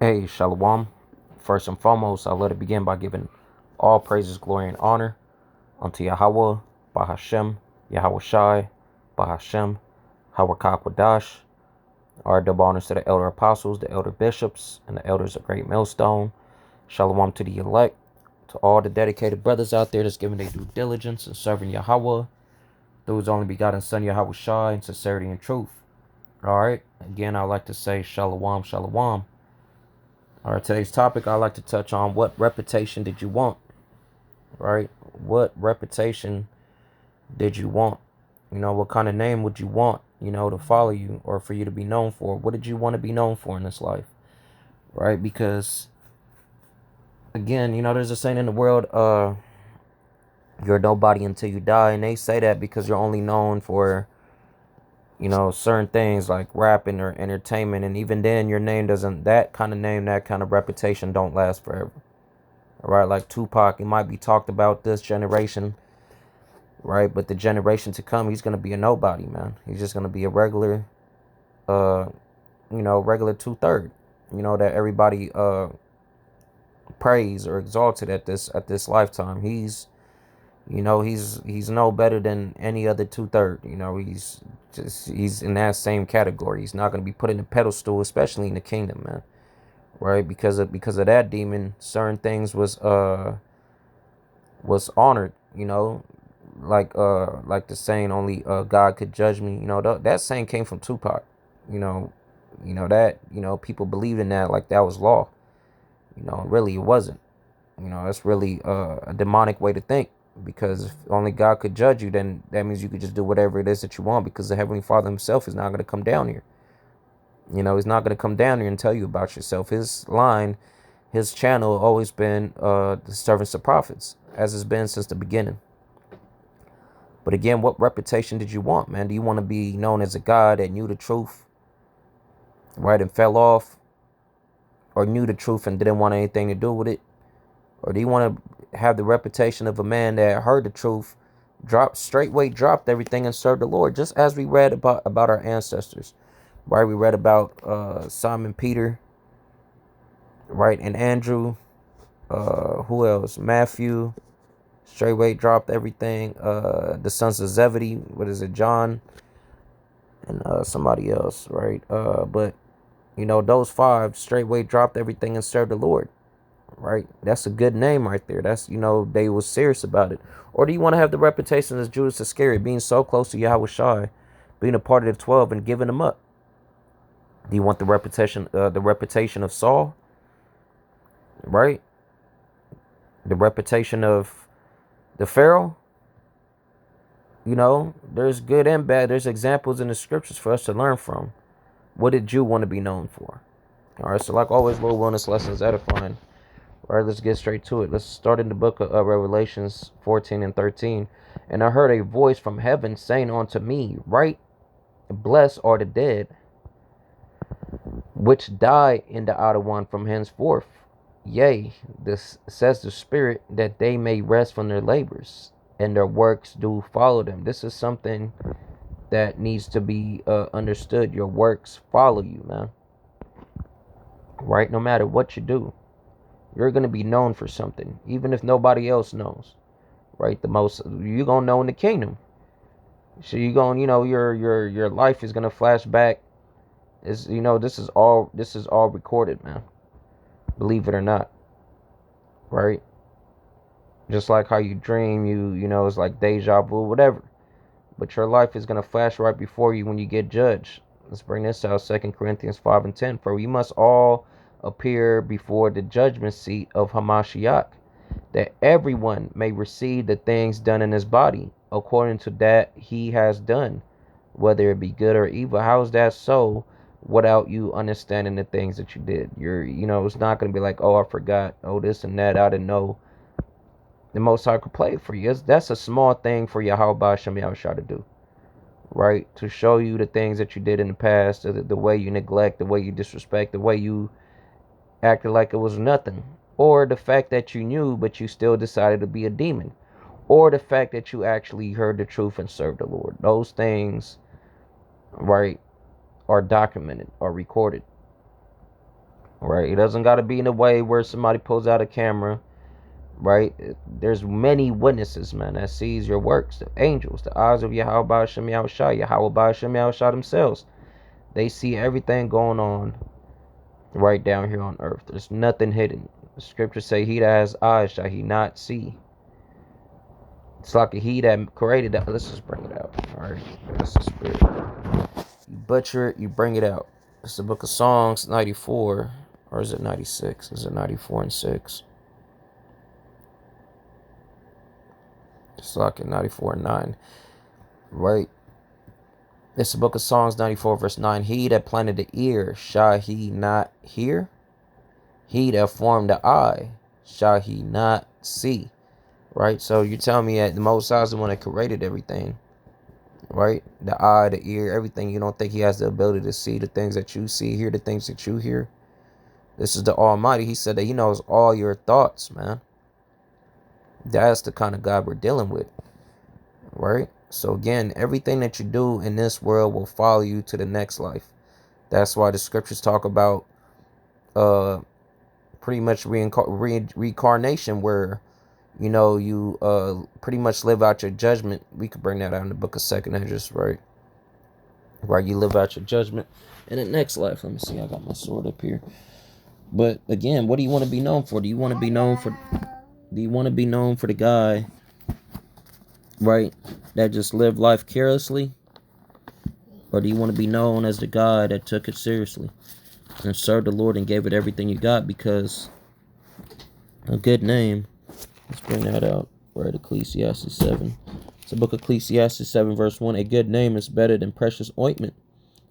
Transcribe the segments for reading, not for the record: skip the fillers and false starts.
Hey, Shalom. First and foremost, I'll let it begin by giving all praises, glory, and honor unto Yahawah, Bahashem, YAHAWASHI, Bahashem, Hawakwadash. Our double honors to the elder apostles, the elder bishops, and the elders of Great Millstone. Shalom to the elect, to all the dedicated brothers out there that's giving their due diligence and serving Yahawah, those only begotten Son Yahawashi in sincerity and truth. All right. Again, I'd like to say Shalom, Shalom. All right, today's topic, I'd like to touch on what reputation did you want, right? What reputation did you want? What kind of name would you want, to follow you or for you to be known for? What did you want to be known for in this life, right? Because, again, there's a saying in the world, you're nobody until you die. And they say that because you're only known for, certain things like rapping or entertainment. And even then, your name doesn't, that kind of name, that kind of reputation don't last forever. Right, like Tupac, he might be talked about this generation, right? But the generation to come, he's gonna be a nobody, man. He's just gonna be a regular, uh, regular 2/3, that everybody praise or exalted at this lifetime. He's no better than any other 2/3. He's in that same category. He's not gonna be put in a pedestal, especially in the kingdom, man. Right, because of that demon, certain things was honored, like the saying only God could judge me. That saying came from Tupac. You know, that people believed in that like that was law. Really it wasn't. That's really a demonic way to think, because if only God could judge you, then that means you could just do whatever it is that you want, because the Heavenly Father Himself is not going to come down here. He's not going to come down here and tell you about yourself. His channel always been the servants of prophets, as it's been since the beginning. But again, what reputation did you want, man? Do you want to be known as a guy that knew the truth, right, and fell off, or knew the truth and didn't want anything to do with it? Or do you want to have the reputation of a man that heard the truth, dropped everything and served the Lord, just as we read about our ancestors, right? We read about Simon Peter, right, and Andrew. Who else? Matthew. Straightway dropped everything. The sons of Zebedee. What is it? John and somebody else, right? But those five straightway dropped everything and served the Lord, right? That's a good name right there. That's they was serious about it. Or do you want to have the reputation as Judas Iscariot, being so close to Yahawashi, being a part of the 12 and giving them up? Do you want the reputation of Saul, right? The reputation of the Pharaoh? There's good and bad. There's examples in the scriptures for us to learn from. What did you want to be known for? All right, so like always, Lord willing, this lesson is edifying. All right, let's get straight to it. Let's start in the book of Revelations 14 and 13. And I heard a voice from heaven saying unto me, Write, blessed are the dead, which die in the outer one from henceforth. Yea, this says the Spirit, that they may rest from their labors, and their works do follow them. This is something that needs to be understood. Your works follow you, man. Right? No matter what you do, you're going to be known for something, even if nobody else knows. Right? The most you're going to know in the kingdom. So you're going, your life is going to flash back. This is all recorded, man. Believe it or not. Right? Just like how you dream, it's like deja vu, whatever. But your life is going to flash right before you when you get judged. Let's bring this out, 2 Corinthians 5 and 10. For we must all appear before the judgment seat of Hamashiach, that everyone may receive the things done in his body, according to that he has done, whether it be good or evil. How is that so without you understanding the things that you did? It's not going to be like, oh, I forgot, oh, this and that, I didn't know. The Most High could play it for you. That's a small thing for Yahawah Shem Yahushua to do, right? To show you the things that you did in the past, the way you neglect, the way you disrespect, the way you acted like it was nothing, or the fact that you knew but you still decided to be a demon, or the fact that you actually heard the truth and served the Lord. Those things, right, are documented or recorded. right? It doesn't got to be in a way where somebody pulls out a camera, right? There's many witnesses, man, that sees your works, the angels, the eyes of Yahawah Shem Yahushai, Yahawah Shem Yahushai themselves. They see everything going on right down here on earth. There's nothing hidden. The scriptures say, he that has eyes shall he not see. It's like a he that created that. Let's just bring it out. All right, that's the spirit. You butcher it, you bring it out. It's the book of Songs 94, or is it 96? Is it 94 and 6? It's like 94 and 9, right? It's the book of Songs 94 verse 9. He that planted the ear, shall he not hear? He that formed the eye, shall he not see? Right? So you tell me that the Most High is the one that created everything, right? The eye, the ear, everything. You don't think he has the ability to see the things that you see, hear the things that you hear? This is the Almighty. He said that he knows all your thoughts, man. That's the kind of God we're dealing with, right? So again, everything that you do in this world will follow you to the next life. That's why the scriptures talk about pretty much reincarnation, where you pretty much live out your judgment. We could bring that out in the book of Second Esdras, right? Where you live out your judgment in the next life. Let me see, I got my sword up here. But again, what do you want to be known for? Do you want to be known for the guy, right, that just lived life carelessly? Or do you want to be known as the guy that took it seriously and served the Lord and gave it everything you got? Because a good name, let's bring that out, right? Ecclesiastes 7. It's the book of Ecclesiastes 7 verse 1. A good name is better than precious ointment,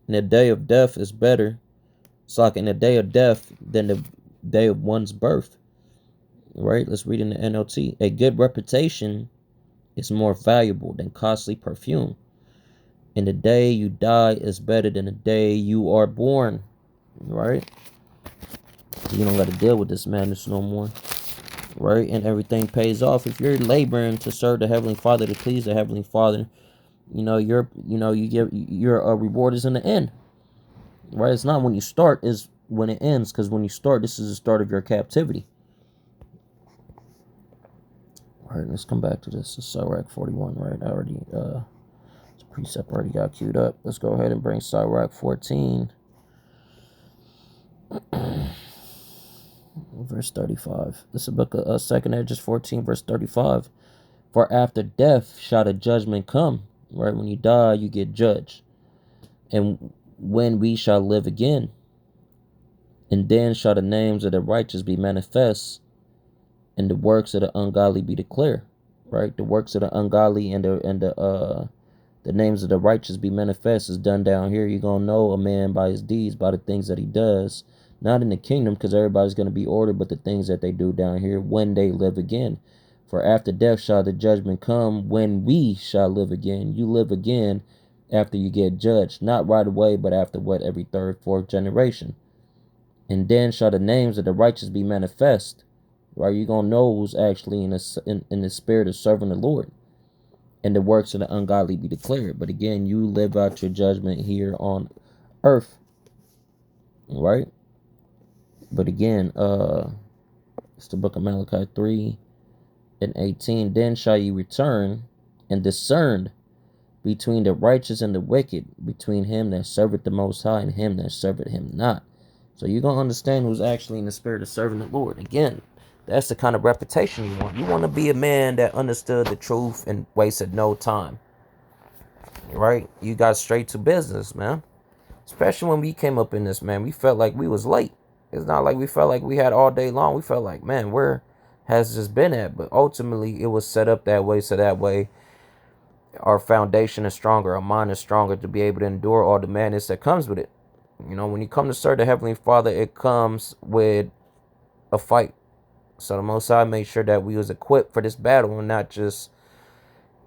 and a day of death is better. It's like in the day of death than the day of one's birth. Right? Let's read in the NLT. A good reputation is more valuable than costly perfume, and the day you die is better than the day you are born. Right? You don't got to deal with this madness no more. Right? And everything pays off. If you're laboring to serve the Heavenly Father, to please the Heavenly Father, your reward is in the end. Right? It's not when you start, is when it ends. Because when you start, this is the start of your captivity. All right, let's come back to this. It's Sirach 41, right? I already, the precept already got queued up. Let's go ahead and bring Sirach 14. Verse 35. This is the book of Second Esdras 14, verse 35. For after death shall the judgment come. Right? When you die, you get judged. And when we shall live again. And then shall the names of the righteous be manifest, and the works of the ungodly be declared. Right? The works of the ungodly and the names of the righteous be manifest is done down here. You're gonna know a man by his deeds, by the things that he does. Not in the kingdom, because everybody's gonna be ordered, but the things that they do down here when they live again. For after death shall the judgment come, when we shall live again. You live again after you get judged, not right away, but after what, every third, fourth generation. And then shall the names of the righteous be manifest. Right? You're gonna know who's actually in the spirit of serving the Lord, and the works of the ungodly be declared. But again, you live out your judgment here on earth, right? But again, it's the book of Malachi 3 and 18. Then shall you return and discern between the righteous and the wicked, between him that serveth the Most High and him that serveth him not. So you're going to understand who's actually in the spirit of serving the Lord. Again, that's the kind of reputation you want. You want to be a man that understood the truth and wasted no time. Right? You got straight to business, man. Especially when we came up in this, man, we felt like we was late. It's not like we felt like we had all day long. We felt like, man, where has this been at? But ultimately, it was set up that way, so that way our foundation is stronger, our mind is stronger to be able to endure all the madness that comes with it. When you come to serve the Heavenly Father, it comes with a fight. So the Most High made sure that we was equipped for this battle and not just,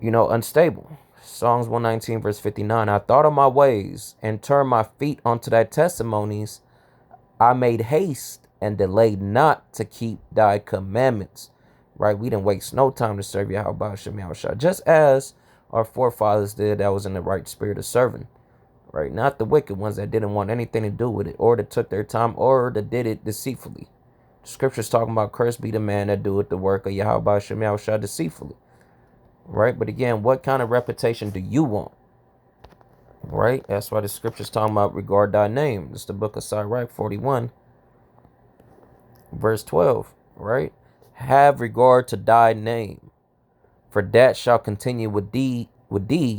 unstable. Psalms 119 verse 59. I thought of my ways and turned my feet onto thy testimonies. I made haste and delayed not to keep thy commandments. Right? We didn't waste no time to serve Yahawah Shem Yahushua, just as our forefathers did that was in the right spirit of serving. right? Not the wicked ones that didn't want anything to do with it, or that took their time, or that did it deceitfully. The scripture's talking about cursed be the man that doeth the work of YAHAWASHI deceitfully, right? But again, what kind of reputation do you want, right? That's why the scripture's talking about regard thy name. It's the book of Sirach 41, verse 12, right? Have regard to thy name, for that shall continue with thee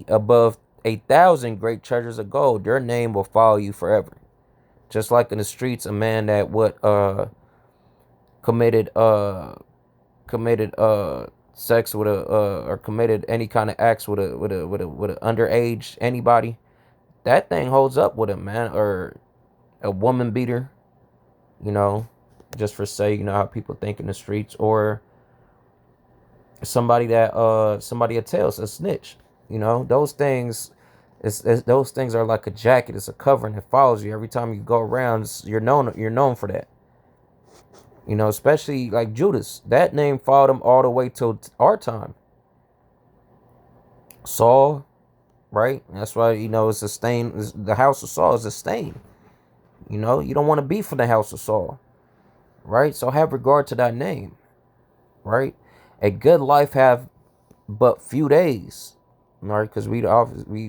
above 1,000 great treasures of gold. Your name will follow you forever. Just like in the streets, a man that committed sex with a or committed any kind of acts with a underage anybody, that thing holds up with him, man. Or a woman beater, you know, just for say, you know how people think in the streets, or somebody that tells a snitch, you know, those things. Those things are like a jacket. It's a covering that follows you every time you go around. You're known for that. You know, especially like Judas. That name followed him all the way till our time. Saul, right? That's why, you know, it's a stain. The house of Saul is a stain. You know, you don't want to be from the house of Saul, right? So have regard to thy name, right? A good life have but few days, right? Because we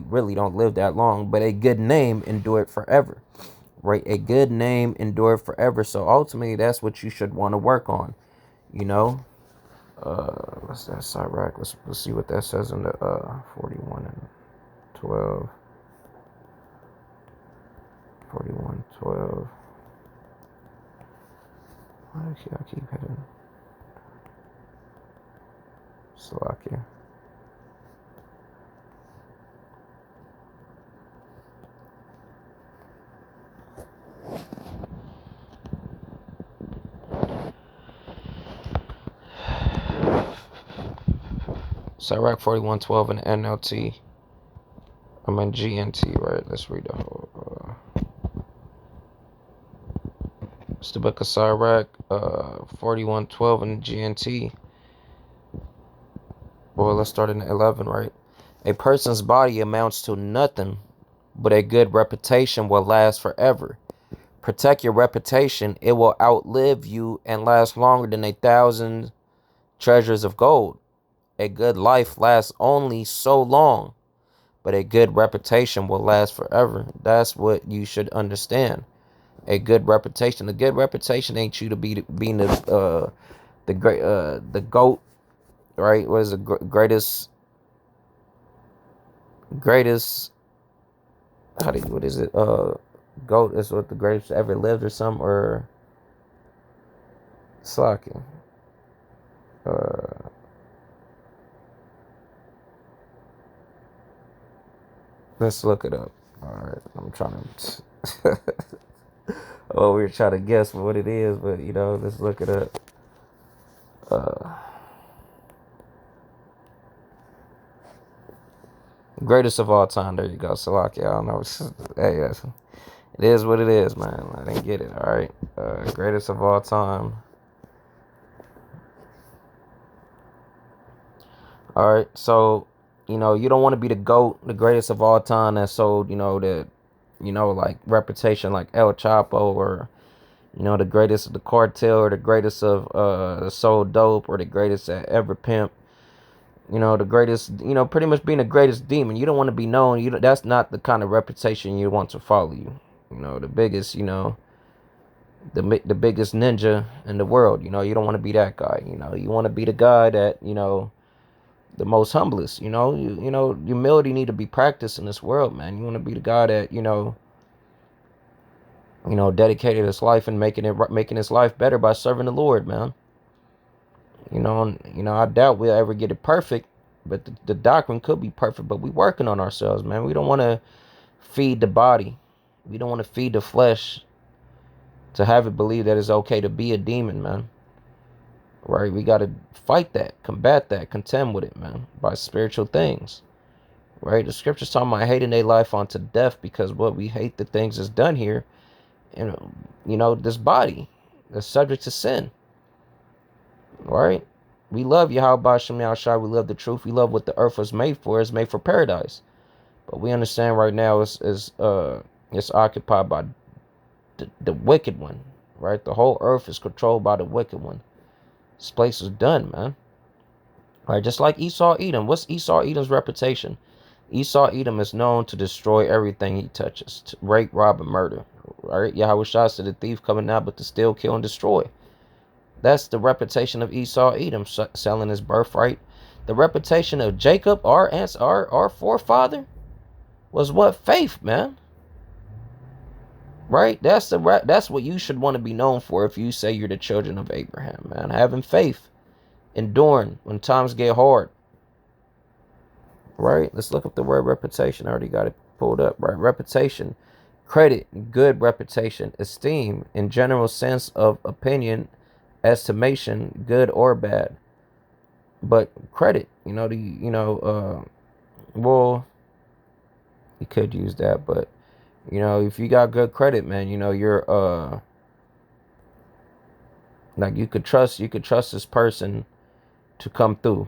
really don't live that long. But a good name endure it forever, right? A good name endure it forever. So ultimately, that's what you should want to work on, you know. What's that? Sirach. Let's see what that says in the 41 and 12. 41, 12. Why do I keep hitting Slovakia? Sirach 41:12 in the NLT. I'm in GNT, right? Let's read the whole. It's the book of Sirach, 41:12 in GNT. Well, let's start in 11, right? A person's body amounts to nothing, but a good reputation will last forever. Protect your reputation. It will outlive you and last longer than 1,000 treasures of gold. A good life lasts only so long, but a good reputation will last forever. That's what you should understand. A good reputation. A good reputation ain't you to being the GOAT, right? What is the greatest? What is it? GOAT is what the greatest ever lived or something, or slacking. Let's look it up. All right, I'm trying to. Oh, we were trying to guess what it is, but you know, let's look it up. Greatest of all time. There you go, Salaki. I don't know. Hey, it is what it is, man. I didn't get it. All right. Greatest of all time. All right. So, you know, you don't want to be the GOAT, the greatest of all time that sold, you know, like reputation like El Chapo, or, you know, the greatest of the cartel, or the greatest of sold dope, or the greatest that ever pimp. You know, the greatest, you know, pretty much being the greatest demon. You don't want to be known. That's not the kind of reputation you want to follow you. You know, the biggest, you know, the biggest ninja in the world. You know, you don't want to be that guy. You know, you want to be the guy that, you know, the most humblest. You know, you know, humility need to be practiced in this world, man. You want to be the guy that, you know, dedicated his life and making his life better by serving the Lord, man. You know, I doubt we'll ever get it perfect, but the doctrine could be perfect. But we working on ourselves, man. We don't want to feed the body. We don't want to feed the flesh to have it believe that it's okay to be a demon, man. Right? We got to fight that, combat that, contend with it, man, by spiritual things. Right? The scriptures talking about hating their life unto death, because what we hate the things that's done here, you know, this body that's subject to sin. Right? We love YAHAWASHI. We love the truth. We love what the earth was made for. It's made for paradise. But we understand right now it's occupied by the wicked one, right? The whole earth is controlled by the wicked one. This place is done, man. Right, just like Esau Edom. What's Esau Edom's reputation? Esau Edom is known to destroy everything he touches, to rape, rob, and murder. Right? YAHAWASHI said the thief coming out, but to steal, kill, and destroy. That's the reputation of Esau Edom, selling his birthright. The reputation of Jacob, our forefather, was what? Faith, man. Right? That's what you should want to be known for if you say you're the children of Abraham, man. Having faith, enduring when times get hard. Right? Let's look up the word reputation. I already got it pulled up. Right? Reputation, credit, good reputation, esteem, in general sense of opinion, estimation, good or bad. But credit, well, you could use that, but if you got good credit, man, you're like you could trust this person to come through,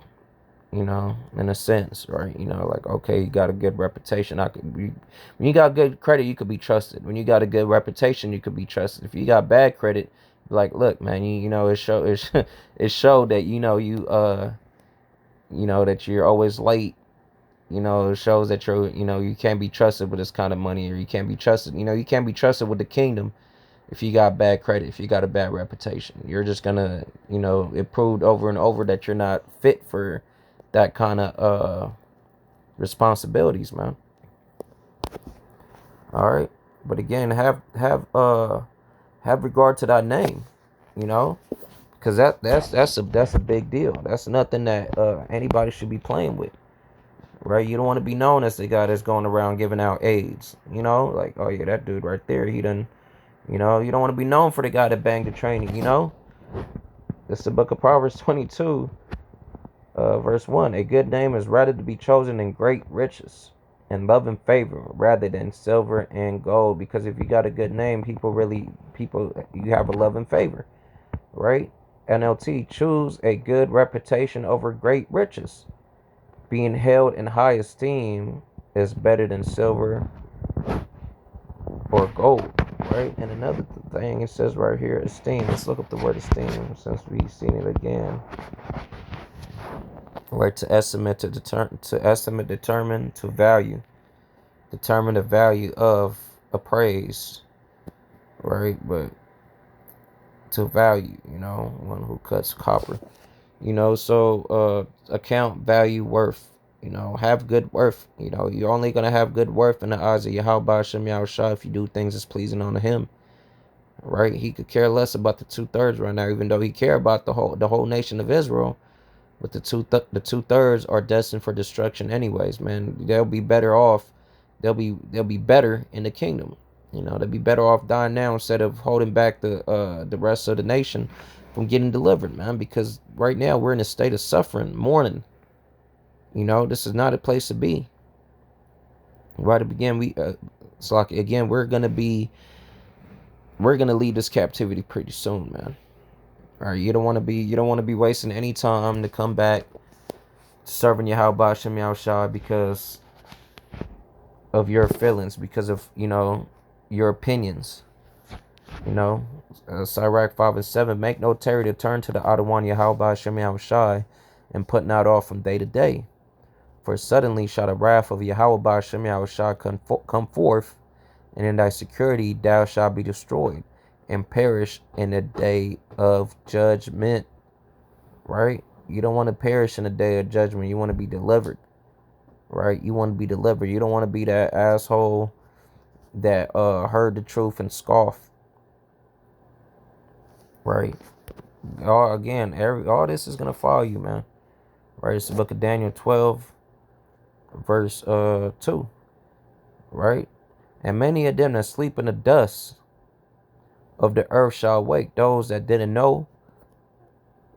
in a sense, right? Like, okay, you got a good reputation. When you got good credit, you could be trusted. When you got a good reputation, you could be trusted. If you got bad credit, like, look, man, it showed that that you're always late. It shows that you can't be trusted with this kind of money, or you can't be trusted. You can't be trusted with the kingdom if you got bad credit, if you got a bad reputation. You're just gonna, it proved over and over that you're not fit for that kind of responsibilities, man. All right, but again, have regard to that name, because that's a big deal. That's nothing that anybody should be playing with. Right, you don't want to be known as the guy that's going around giving out AIDS. Like, oh yeah, that dude right there, he done. You don't want to be known for the guy that banged the training. It's the book of Proverbs 22, verse 1. A good name is rather to be chosen than great riches, and love and favor rather than silver and gold. Because if you got a good name, you have a love and favor, right? NLT, choose a good reputation over great riches. Being held in high esteem is better than silver or gold, right? And another thing, it says right here, esteem. Let's look up the word esteem since we've seen it again. Right, to estimate, determine, to value. Determine the value of appraised, right? But to value, one who cuts copper. So account, value, worth, have good worth. You're only going to have good worth in the eyes of YAHAWASHI if you do things that's pleasing unto him, right? He could care less about the 2/3 right now, even though he care about the whole nation of Israel. But the 2/3 are destined for destruction anyways, man. They'll be better off. They'll be better in the kingdom. They'll be better off dying now instead of holding back the rest of the nation from getting delivered, man. Because right now we're in a state of suffering, mourning. This is not a place to be. Right to begin, it's like, again, we're gonna leave this captivity pretty soon, man. All right, you don't want to be wasting any time to come back serving YAHAWASHI because of your feelings, because of your opinions. Sirach 5:7, make no tarry to turn to the Adawan YAHAWASHI and put not off from day to day. For suddenly shall the wrath of YAHAWASHI come forth, and in thy security thou shalt be destroyed and perish in the day of judgment. Right? You don't want to perish in the day of judgment. You want to be delivered. Right? You want to be delivered. You don't want to be that asshole that heard the truth and scoffed. Right? All this is gonna follow you, man. Right? It's the book of Daniel 12, verse 2. Right? And many of them that sleep in the dust of the earth shall awake. Those that didn't know,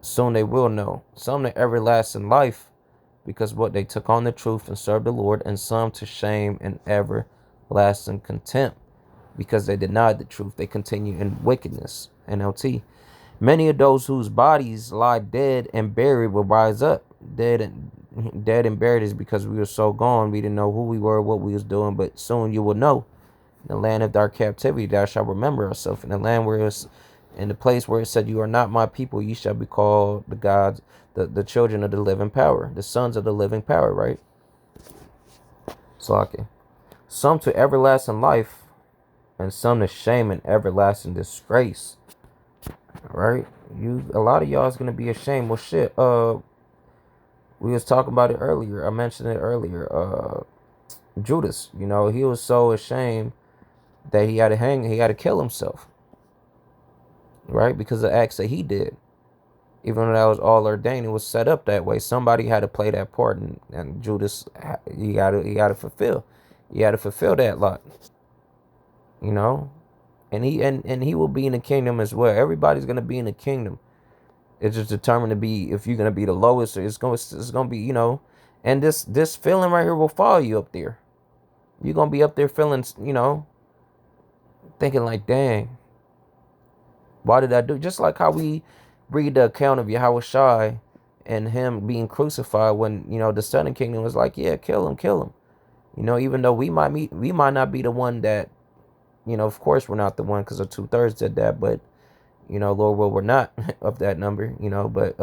soon they will know. Some to everlasting life, because what they took on the truth and served the Lord, and some to shame and everlasting contempt, because they denied the truth. They continue in wickedness. NLT. Many of those whose bodies lie dead and buried will rise up, dead and dead and buried is because we were so gone, we didn't know who we were, what we was doing. But soon you will know. In the land of dark captivity, thou shalt remember yourself. In the land where it's, in the place where it said, you are not my people, ye shall be called the gods, the children of the living power, the sons of the living power, right? So, okay. Some to everlasting life, and some to shame and everlasting disgrace. Right? A lot of y'all is gonna be ashamed. Well, shit. We was talking about it earlier. I mentioned it earlier. Judas. He was so ashamed that he had to he had to kill himself. Right? Because of the acts that he did. Even though that was all ordained, it was set up that way. Somebody had to play that part, and Judas, he got to fulfill. He had to fulfill that lot. And he will be in the kingdom as well. Everybody's gonna be in the kingdom. It's just determined to be if you're gonna be the lowest, or it's gonna be, and this feeling right here will follow you up there. You're gonna be up there feeling, thinking like, dang, why did I do? Just like how we read the account of YAHAWASHI and him being crucified when, the Southern Kingdom was like, yeah, kill him. Even though we might not be the one that, of course we're not the one, because the 2/3 did that, but Lord will, we're not of that number, but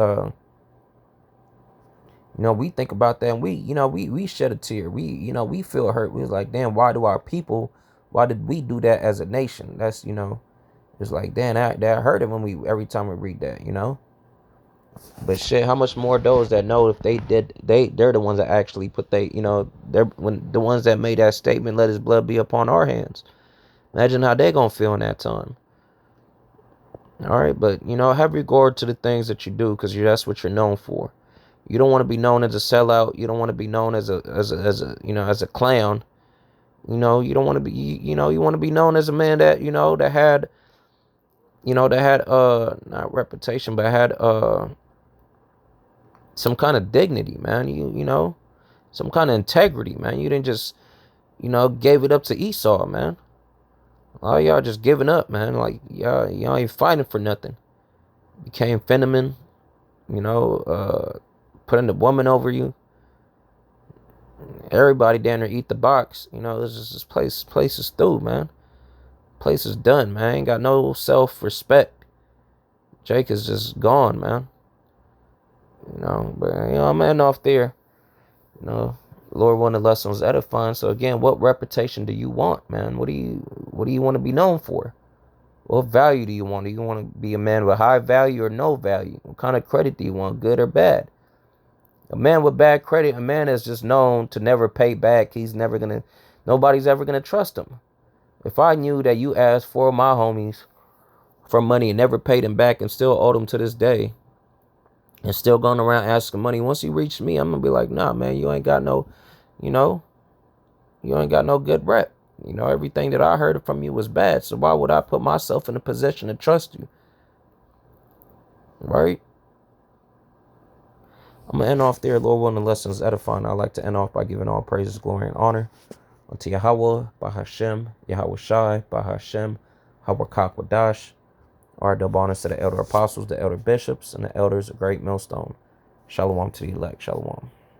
we think about that, and we shed a tear. We feel hurt. We was like, damn, why did we do that as a nation? That's, it's like, damn, that hurt it every time we read that. But shit, how much more those that know if they did, they're the ones that actually put they're when the ones that made that statement, let his blood be upon our hands. Imagine how they gonna feel in that time. All right, but have regard to the things that you do, because that's what you're known for. You don't want to be known as a sellout. You don't want to be known as a clown. You don't want to be you want to be known as a man that that had not reputation, but had some kind of dignity, man. Some kind of integrity, man. You didn't just gave it up to Esau, man. All y'all just giving up, man. Like y'all ain't fighting for nothing. Became phenomenon, putting the woman over you. Everybody down there eat the box. It's just this place is through, man. Place is done, man. Ain't got no self-respect. Jake is just gone, man. But I'm ending off there. Lord wanted lessons edifying. So again, what reputation do you want, man? What do you want to be known for? What value do you want? Do you want to be a man with high value or no value? What kind of credit do you want, good or bad? A man with bad credit, a man is just known to never pay back. Nobody's ever gonna trust him. If I knew that you asked for my homies for money and never paid them back and still owed them to this day, and still going around asking money, once you reach me, I'm gonna be like, nah, man, you ain't got no, you ain't got no good rep. Everything that I heard from you was bad. So why would I put myself in a position to trust you? Right? I'm going to end off there. Lord willing, the lessons edifying. I like to end off by giving all praises, glory, and honor unto YAHAWAH, Bahashem, YAHAWASHI, Bahashem, Hawakakwadash. Our double honors to the elder apostles, the elder bishops, and the elders of Great Millstone. Shalom to the elect. Shalom.